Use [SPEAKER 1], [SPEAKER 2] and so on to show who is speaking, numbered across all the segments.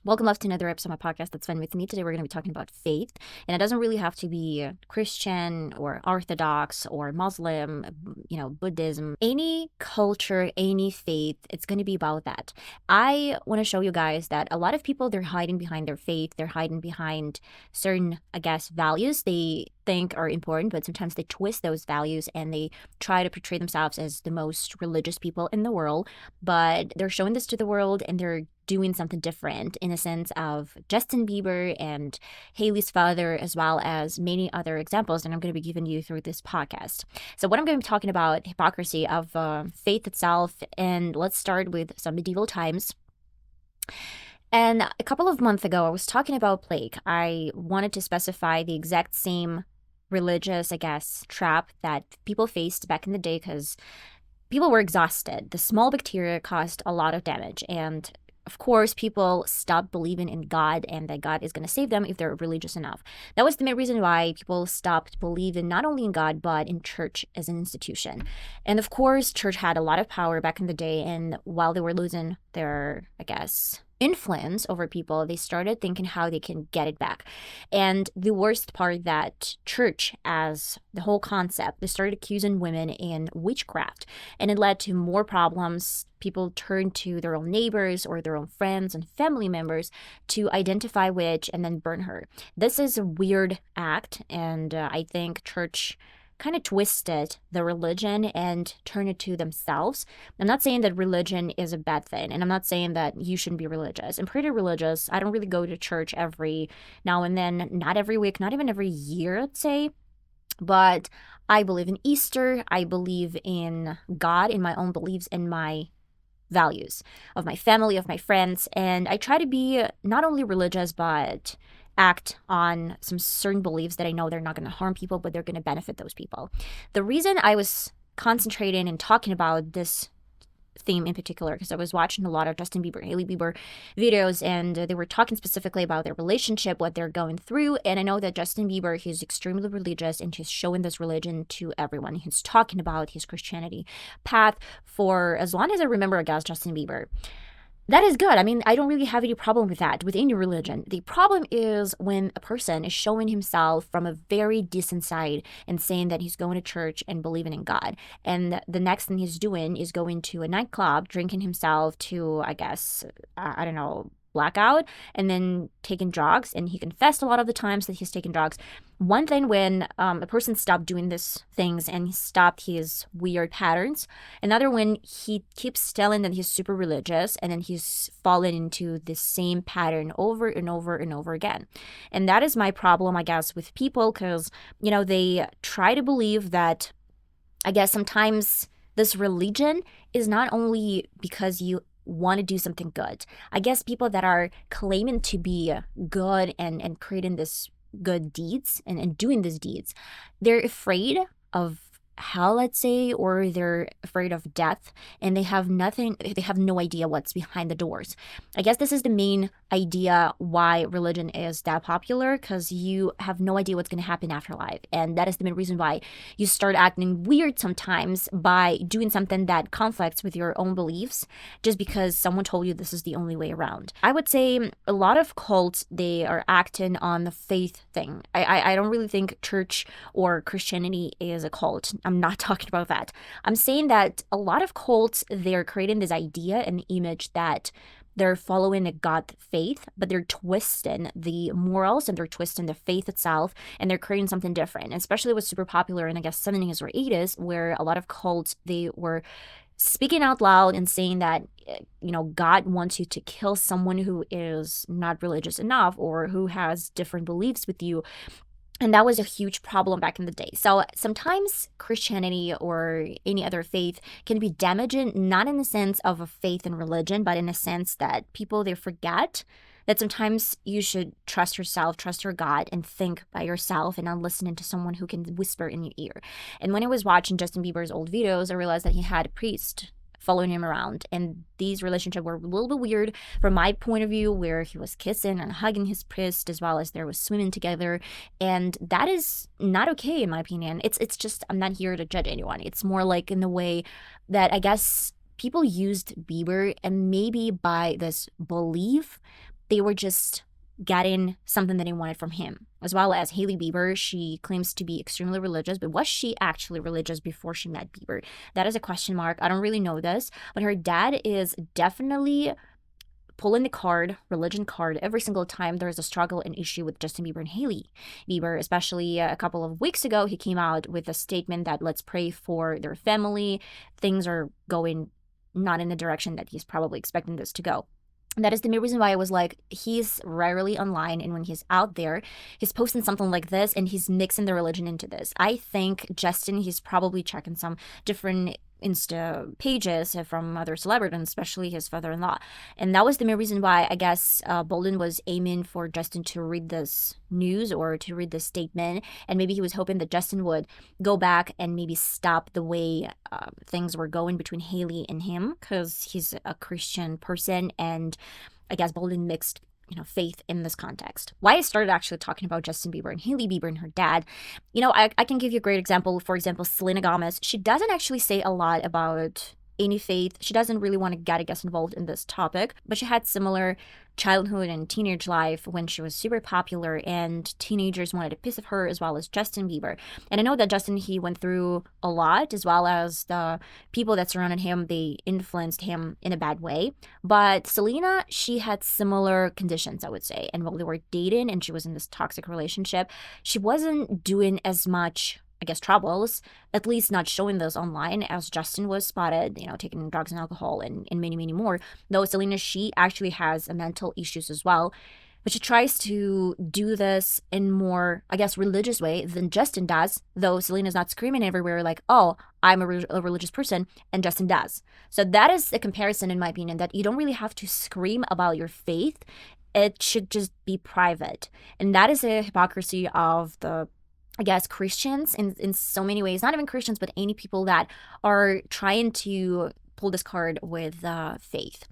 [SPEAKER 1] Welcome back to another episode of my podcast. That's fine with me. Today we're going to be talking about faith, and it doesn't really have to be Christian or Orthodox or Muslim, Buddhism, any culture, any faith. It's going to be about that. I want to show you guys that a lot of people, they're hiding behind their faith. They're hiding behind certain, values they think are important, but sometimes they twist those values and they try to portray themselves as the most religious people in the world. But they're showing this to the world, and they're doing something different in a sense of Justin Bieber and Haley's father, as well as many other examples that I'm going to be giving you through this podcast. So what I'm going to be talking about, hypocrisy of faith itself, and let's start with some medieval times. And a couple of months ago, I was talking about plague. I wanted to specify the exact same religious, trap that people faced back in the day because people were exhausted. The small bacteria caused a lot of damage, and of course, people stopped believing in God and that God is going to save them if they're religious enough. That was the main reason why people stopped believing not only in God, but in church as an institution. And of course, church had a lot of power back in the day. And while they were losing their, influence over people, they started thinking how they can get it back. And the worst part, that church as the whole concept, they started accusing women in witchcraft, and it led to more problems. People turned to their own neighbors or their own friends and family members to identify witch and then burn her. This is a weird act, and I think church kind of twisted the religion and turned it to themselves. I'm not saying that religion is a bad thing, and I'm not saying that you shouldn't be religious. I'm pretty religious. I don't really go to church every now and then, not every week, not even every year, I'd say. But I believe in Easter. I believe in God, in my own beliefs, in my values of my family, of my friends. And I try to be not only religious, but act on some certain beliefs that I know they're not going to harm people, but they're going to benefit those people. The reason I was concentrating and talking about this theme in particular, because I was watching a lot of Justin Bieber, Hailey Bieber videos, and they were talking specifically about their relationship, what they're going through. And I know that Justin Bieber, he's extremely religious, and he's showing this religion to everyone. He's talking about his Christianity path for as long as I remember, Justin Bieber. That is good. I mean, I don't really have any problem with that, with any religion. The problem is when a person is showing himself from a very decent side and saying that he's going to church and believing in God. And the next thing he's doing is going to a nightclub, drinking himself to, I don't know, blackout, and then taking drugs. And he confessed a lot of the times that he's taken drugs. One thing, when a person stopped doing these things and he stopped his weird patterns. Another, when he keeps telling that he's super religious and then he's fallen into the same pattern over and over and over again. And that is my problem, with people, because, they try to believe that, sometimes this religion is not only because you want to do something good. People that are claiming to be good and creating this good deeds and doing these deeds, they're afraid of hell, let's say, or they're afraid of death, and they have no idea what's behind the doors. This is the main idea why religion is that popular, because you have no idea what's going to happen after life. And that is the main reason why you start acting weird sometimes by doing something that conflicts with your own beliefs, just because someone told you this is the only way around. I would say a lot of cults, they are acting on the faith thing. I don't really think church or Christianity is a cult. I'm not talking about that. I'm saying that a lot of cults, they're creating this idea and image that they're following a God faith, but they're twisting the morals and they're twisting the faith itself, and they're creating something different. And especially what's super popular in, 70s or 80s, where a lot of cults, they were speaking out loud and saying that, God wants you to kill someone who is not religious enough or who has different beliefs with you. And that was a huge problem back in the day. So sometimes Christianity or any other faith can be damaging, not in the sense of a faith in religion, but in a sense that people, they forget that sometimes you should trust yourself, trust your God, and think by yourself and not listening to someone who can whisper in your ear. And when I was watching Justin Bieber's old videos, I realized that he had a priest following him around, and these relationships were a little bit weird from my point of view, where he was kissing and hugging his priest, as well as there was swimming together, and that is not okay in my opinion. It's just, I'm not here to judge anyone. It's more like in the way that people used Bieber, and maybe by this belief they were just getting something that they wanted from him. As well as Hailey Bieber, she claims to be extremely religious, but was she actually religious before she met Bieber? That is a question mark. I don't really know this, but her dad is definitely pulling the religion card, every single time there's a struggle and issue with Justin Bieber and Hailey Bieber. Especially a couple of weeks ago, he came out with a statement that let's pray for their family. Things are going not in the direction that he's probably expecting this to go. And that is the main reason why I was like, he's rarely online, and when he's out there, he's posting something like this and he's mixing the religion into this. I think Justin, he's probably checking some different Insta pages from other celebrities, especially his father-in-law. And that was the main reason why I guess Bolden was aiming for Justin to read this news or to read this statement. And maybe he was hoping that Justin would go back and maybe stop the way things were going between Hailey and him, because he's a Christian person. And I guess Bolden mixed faith in this context. Why I started actually talking about Justin Bieber and Hailey Bieber and her dad, I can give you a great example. For example, Selena Gomez, she doesn't actually say a lot about any faith. She doesn't really want to get, I guess, involved in this topic, but she had similar childhood and teenage life when she was super popular, and teenagers wanted a piece of her, as well as Justin Bieber. And I know that Justin, he went through a lot, as well as the people that surrounded him, they influenced him in a bad way. But Selena, she had similar conditions, I would say. And while they were dating and she was in this toxic relationship, she wasn't doing as much, I guess, troubles, at least not showing those online, as Justin was spotted, taking drugs and alcohol and many, many more. Though Selena, she actually has mental issues as well, but she tries to do this in more, I guess, religious way than Justin does, though Selena's not screaming everywhere like, oh, I'm a religious person, and Justin does. So that is a comparison, in my opinion, that you don't really have to scream about your faith. It should just be private. And that is a hypocrisy of the, I guess, Christians in so many ways, not even Christians, but any people that are trying to pull this card with faith.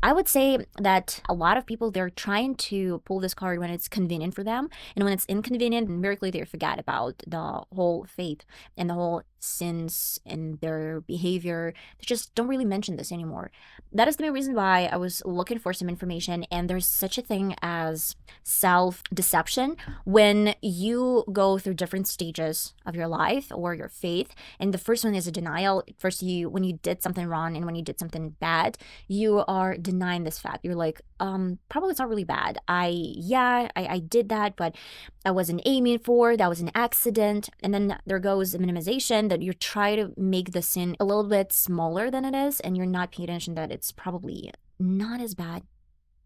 [SPEAKER 1] I would say that a lot of people, they're trying to pull this card when it's convenient for them, and when it's inconvenient, miraculously they forget about the whole faith and the whole sins and their behavior. They just don't really mention this anymore. That is the main reason why I was looking for some information, and there's such a thing as self-deception when you go through different stages of your life or your faith. And the first one is a denial. First, when you did something wrong and when you did something bad, you are denying this fact. You're like, probably it's not really bad. I did that, but I wasn't aiming for, that was an accident. And then there goes a minimization, that you try to make the sin a little bit smaller than it is, and you're not paying attention that it's probably not as bad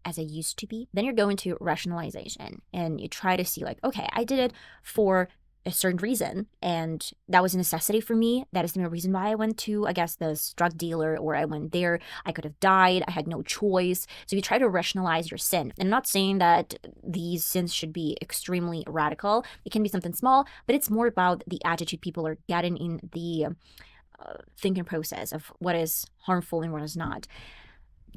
[SPEAKER 1] as it used to be. Then you're going to rationalization, and you try to see like, okay, I did it for a certain reason, and that was a necessity for me. That is the main reason why I went to, I guess, this drug dealer, or I went there. I could have died. I had no choice. So you try to rationalize your sin. And I'm not saying that these sins should be extremely radical. It can be something small, but it's more about the attitude people are getting in the thinking process of what is harmful and what is not.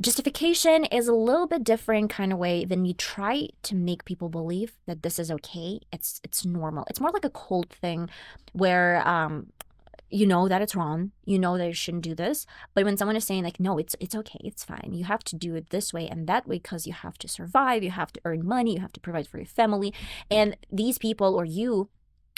[SPEAKER 1] Justification is a little bit different kind of way than you try to make people believe that this is okay. It's normal. It's more like a cult thing where you know that it's wrong, you know that you shouldn't do this, but when someone is saying like, no, it's okay, it's fine, you have to do it this way and that way because you have to survive, you have to earn money, you have to provide for your family, and these people or you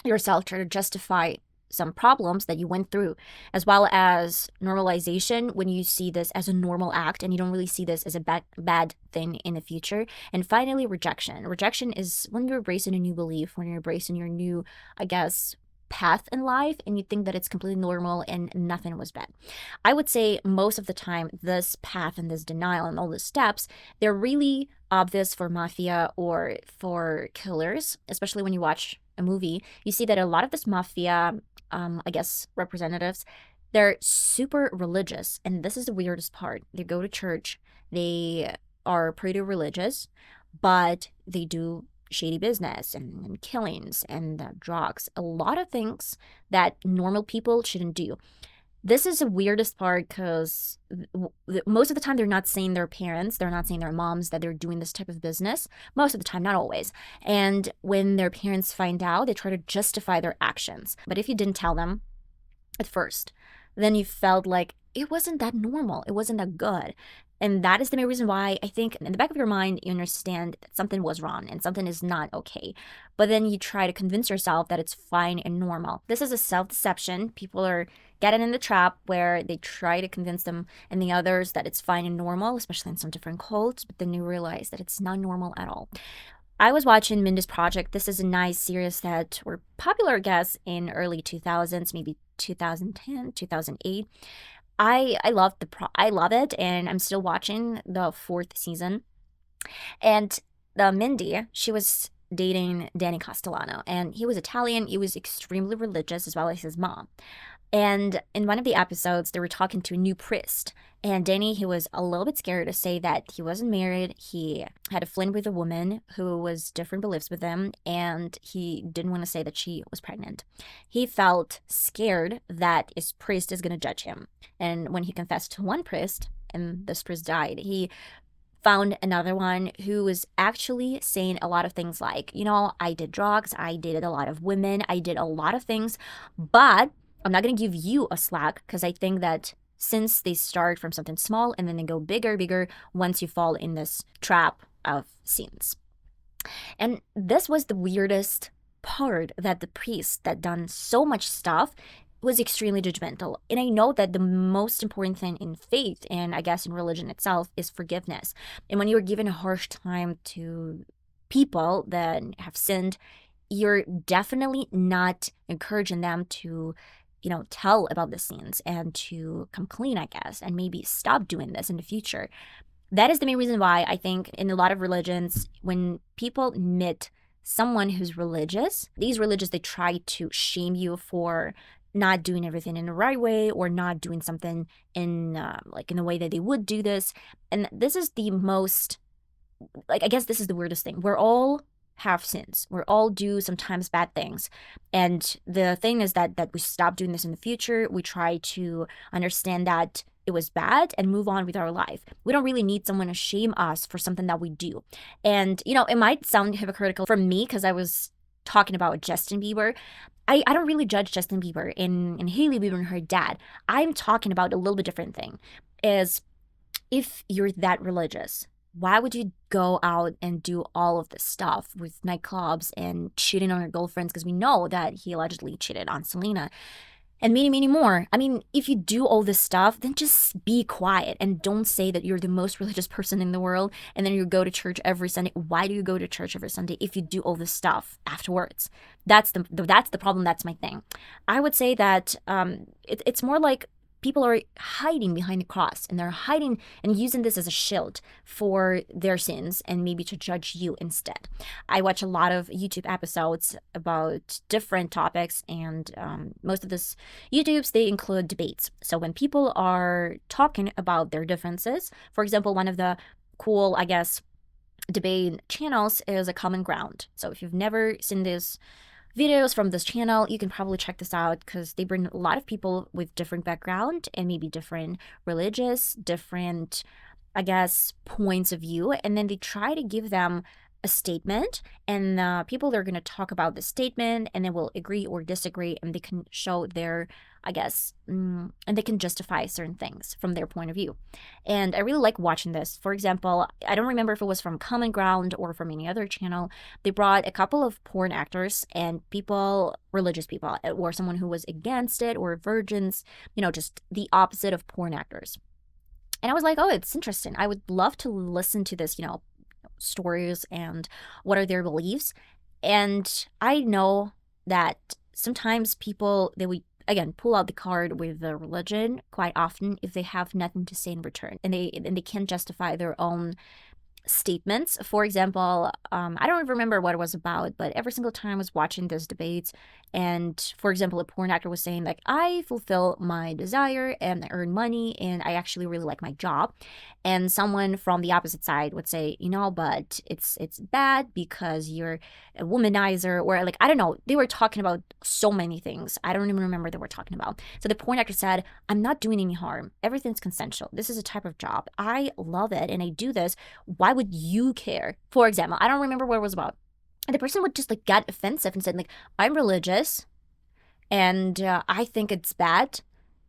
[SPEAKER 1] yourself try to justify some problems that you went through, as well as normalization when you see this as a normal act and you don't really see this as a bad thing in the future. And finally, rejection is when you're embracing a new belief, when you're embracing your new, I guess, path in life, and you think that it's completely normal and nothing was bad. I would say most of the time this path and this denial and all the steps, they're really obvious for mafia or for killers, especially when you watch a movie. You see that a lot of this mafia I guess representatives, they're super religious, and this is the weirdest part. They go to church, they are pretty religious, but they do shady business and killings and drugs, a lot of things that normal people shouldn't do. This is the weirdest part because most of the time they're not saying their parents, they're not saying their moms that they're doing this type of business. Most of the time, not always. And when their parents find out, they try to justify their actions. But if you didn't tell them at first, then you felt like it wasn't that normal. It wasn't that good. And that is the main reason why I think in the back of your mind, you understand that something was wrong and something is not okay. But then you try to convince yourself that it's fine and normal. This is a self-deception. People are getting in the trap where they try to convince them and the others that it's fine and normal, especially in some different cults, but then you realize that it's not normal at all. I was watching Mindy's Project. This is a nice series that were popular, I guess, in early 2000s, maybe 2010, 2008. I love it, and I'm still watching the fourth season. And the Mindy, she was dating Danny Castellano, and he was Italian. He was extremely religious, as well as his mom. And in one of the episodes, they were talking to a new priest. And Danny, he was a little bit scared to say that he wasn't married. He had a fling with a woman who was different beliefs with him, and he didn't want to say that she was pregnant. He felt scared that his priest is going to judge him. And when he confessed to one priest, and this priest died, he found another one who was actually saying a lot of things like, I did drugs, I dated a lot of women, I did a lot of things, but I'm not going to give you a slack because I think that since they start from something small and then they go bigger, bigger once you fall in this trap of sins. And this was the weirdest part, that the priest that done so much stuff was extremely judgmental. And I know that the most important thing in faith, and I guess in religion itself, is forgiveness. And when you're given a harsh time to people that have sinned, you're definitely not encouraging them to tell about the sins and to come clean, I guess, and maybe stop doing this in the future. That is the main reason why I think in a lot of religions, when people meet someone who's religious, these religious, they try to shame you for not doing everything in the right way or not doing something in in the way that they would do this. And this is the most, I guess this is the weirdest thing. We're all have sins. We all do sometimes bad things. And the thing is that we stop doing this in the future. We try to understand that it was bad and move on with our life. We don't really need someone to shame us for something that we do. And, it might sound hypocritical for me because I was talking about Justin Bieber. I don't really judge Justin Bieber and Hailey Bieber and her dad. I'm talking about a little bit different thing. Is if you're that religious, why would you go out and do all of this stuff with nightclubs and cheating on your girlfriends? Because we know that he allegedly cheated on Selena and many, many more. I mean, if you do all this stuff, then just be quiet and don't say that you're the most religious person in the world and then you go to church every Sunday. Why do you go to church every Sunday if you do all this stuff afterwards? That's the problem. That's my thing. I would say that it's more like people are hiding behind the cross, and they're hiding and using this as a shield for their sins and maybe to judge you instead. I watch a lot of YouTube episodes about different topics, and most of this YouTubes, they include debates. So when people are talking about their differences, for example, one of the cool, I guess, debate channels is A Common Ground. So if you've never seen this videos from this channel, you can probably check this out because they bring a lot of people with different background and maybe different religious, different, I guess, points of view. And then they try to give them a statement, and people that are going to talk about the statement and they will agree or disagree, and they can show their, I guess, and they can justify certain things from their point of view. And I really like watching this. For example, I don't remember if it was from Common Ground or from any other channel. They brought a couple of porn actors and people, religious people, or someone who was against it, or virgins, just the opposite of porn actors. And I was like, oh, it's interesting. I would love to listen to this, stories and what are their beliefs. And I know that sometimes people, they would again pull out the card with the religion quite often if they have nothing to say in return, and they can't justify their own statements. For example, I don't remember what it was about, but every single time I was watching those debates, and for example, a porn actor was saying like, I fulfill my desire and I earn money and I actually really like my job, and someone from the opposite side would say, but it's bad because you're a womanizer, or like, I don't know, they were talking about so many things I don't even remember they were talking about. So the porn actor said, I'm not doing any harm, everything's consensual, this is a type of job, I love it and I do this, why would you care? For example, I don't remember what it was about. And the person would just like get offensive and said like, I'm religious and I think it's bad.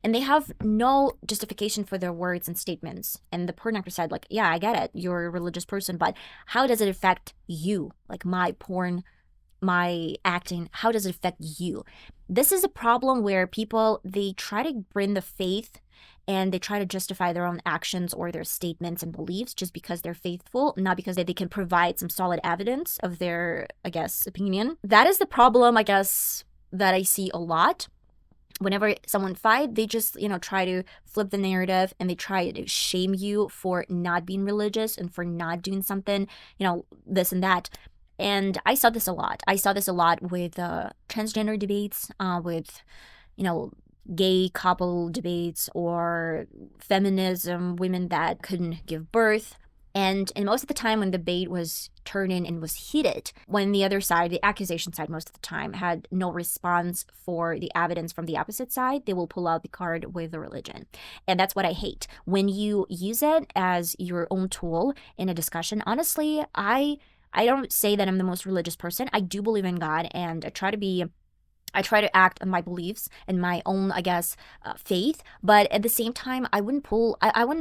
[SPEAKER 1] And they have no justification for their words and statements. And the porn actor said, like, yeah, I get it. You're a religious person, but how does it affect you? Like my porn, my acting, how does it affect you? This is a problem where people, they try to bring the faith and they try to justify their own actions or their statements and beliefs just because they're faithful, not because they can provide some solid evidence of their, I guess, opinion. That is the problem, I guess, that I see a lot. Whenever someone fight, they just, try to flip the narrative and they try to shame you for not being religious and for not doing something, this and that. And I saw this a lot. I saw this a lot with transgender debates, with, gay couple debates or feminism, women that couldn't give birth. And most of the time when the debate was turning and was heated, when the other side, the accusation side most of the time, had no response for the evidence from the opposite side, they will pull out the card with the religion. And that's what I hate. When you use it as your own tool in a discussion, honestly, I don't say that I'm the most religious person. I do believe in God, and I try to act on my beliefs and my own, I guess, faith. But at the same time, I wouldn't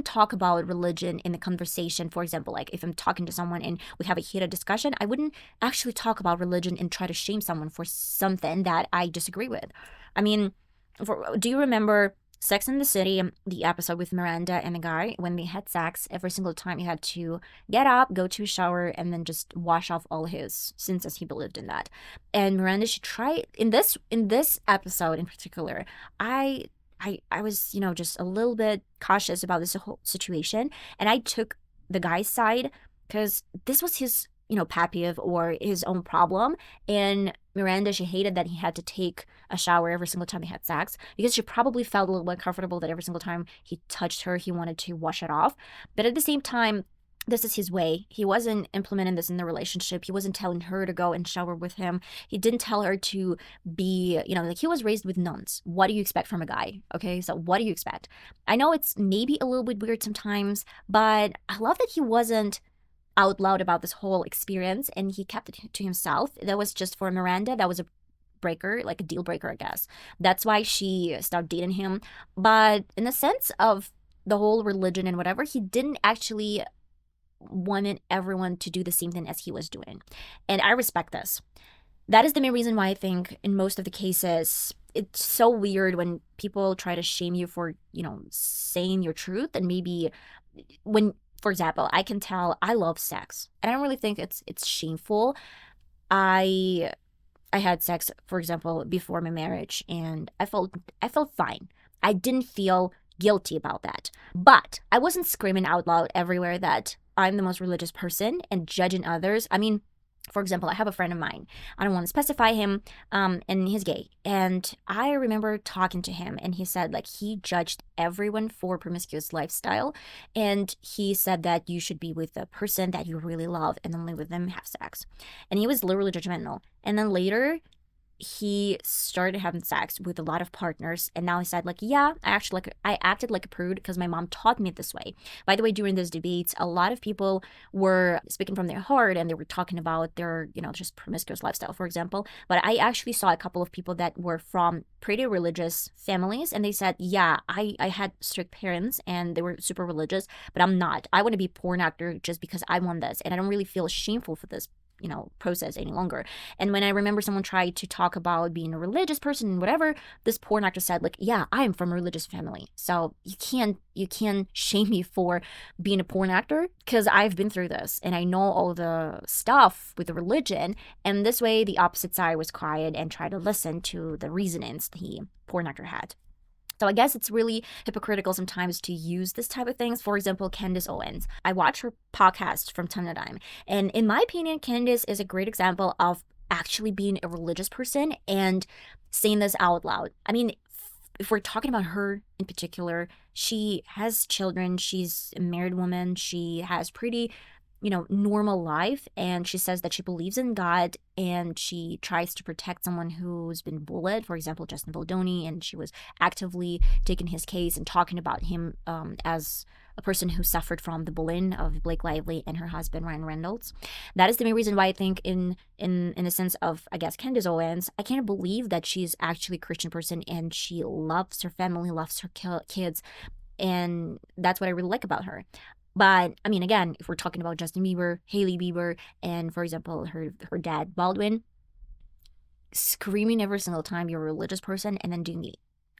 [SPEAKER 1] talk about religion in the conversation. For example, like if I'm talking to someone and we have a heated discussion, I wouldn't actually talk about religion and try to shame someone for something that I disagree with. I mean, do you remember Sex and the City, the episode with Miranda and the guy, when they had sex, every single time he had to get up, go to a shower, and then just wash off all his sins as he believed in that. And Miranda, she tried in this episode in particular, I was, just a little bit cautious about this whole situation, and I took the guy's side because this was his, pet peeve or his own problem. And Miranda, she hated that he had to take a shower every single time he had sex because she probably felt a little uncomfortable that every single time he touched her, he wanted to wash it off. But at the same time, this is his way. He wasn't implementing this in the relationship. He wasn't telling her to go and shower with him. He didn't tell her to be, like he was raised with nuns. What do you expect from a guy? Okay, so what do you expect? I know it's maybe a little bit weird sometimes, but I love that he wasn't out loud about this whole experience and he kept it to himself. That was just for Miranda. That was a breaker, like a deal breaker, I guess. That's why she started dating him. But in the sense of the whole religion and whatever, he didn't actually wanted everyone to do the same thing as he was doing. And I respect this. That is the main reason why I think in most of the cases, it's so weird when people try to shame you for, saying your truth. And maybe when, for example, I can tell I love sex and I don't really think it's shameful. I had sex, for example, before my marriage, and I felt fine. I didn't feel guilty about that. But I wasn't screaming out loud everywhere that I'm the most religious person and judging others. I mean, for example, I have a friend of mine. I don't want to specify him, and he's gay. And I remember talking to him, and he said, like, he judged everyone for promiscuous lifestyle. And he said that you should be with the person that you really love and only with them have sex. And he was literally judgmental. And then later, he started having sex with a lot of partners, and now he said, like, yeah, I acted like a prude because my mom taught me this way. By the way, during those debates, a lot of people were speaking from their heart and they were talking about their, just promiscuous lifestyle, for example. But I actually saw a couple of people that were from pretty religious families, and they said, yeah, I had strict parents and they were super religious, but I'm not. I want to be a porn actor just because I want this, and I don't really feel shameful for this process any longer. And when I remember someone tried to talk about being a religious person and whatever, this porn actor said, like, yeah, I'm from a religious family, so you can't shame me for being a porn actor because I've been through this and I know all the stuff with the religion. And this way the opposite side was quiet and tried to listen to the reasonings the porn actor had. So I guess it's really hypocritical sometimes to use this type of things. For example, Candace Owens. I watch her podcast from time to time. And in my opinion, Candace is a great example of actually being a religious person and saying this out loud. I mean, if we're talking about her in particular, she has children. She's a married woman. She has pretty normal life, and she says that she believes in God and she tries to protect someone who's been bullied, for example, Justin Baldoni, and she was actively taking his case and talking about him as a person who suffered from the bullying of Blake Lively and her husband Ryan Reynolds. That is the main reason why I think in the sense of, I guess, Candace Owens, I can't believe that she's actually a Christian person and she loves her family, loves her kids, and that's what I really like about her. But I mean, again, if we're talking about Justin Bieber, Hailey Bieber, and for example, her dad Baldwin, screaming every single time you're a religious person and then doing the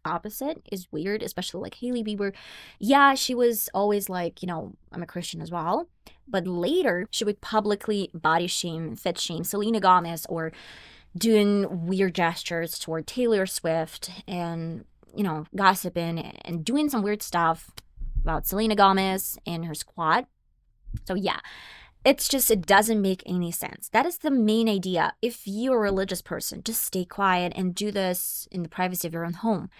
[SPEAKER 1] opposite is weird, especially like Hailey Bieber. Yeah, she was always like, I'm a Christian as well. But later, she would publicly body shame, fit shame Selena Gomez, or doing weird gestures toward Taylor Swift, and, gossiping and doing some weird stuff about Selena Gomez and her squad. So yeah, it doesn't make any sense. That is the main idea. If you're a religious person, just stay quiet and do this in the privacy of your own home,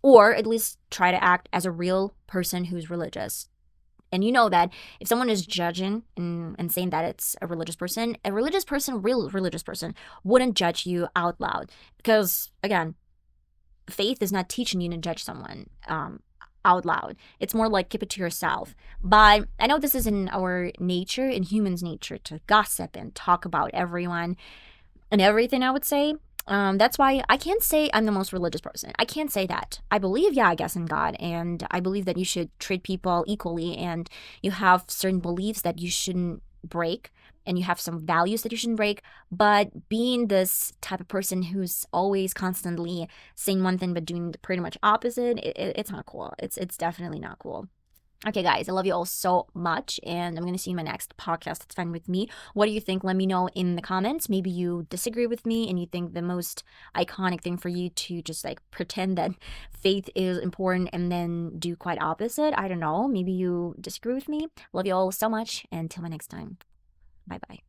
[SPEAKER 1] or at least try to act as a real person who's religious. And you know that if someone is judging and saying that it's a religious person, real religious person, wouldn't judge you out loud. Because, again, faith is not teaching you to judge someone out loud. It's more like keep it to yourself. But I know this is in our nature, in humans' nature, to gossip and talk about everyone and everything, I would say. That's why I can't say I'm the most religious person. I can't say that. I believe, I guess, in God, and I believe that you should treat people equally, and you have certain beliefs that you shouldn't break, and you have some values that you shouldn't break. But being this type of person who's always constantly saying one thing but doing the pretty much opposite, it's not cool. It's definitely not cool. Okay, guys, I love you all so much, and I'm going to see you in my next podcast. That's fine with me. What do you think? Let me know in the comments. Maybe you disagree with me and you think the most iconic thing for you to just like pretend that faith is important and then do quite opposite. I don't know. Maybe you disagree with me. Love you all so much, and until my next time. Bye-bye.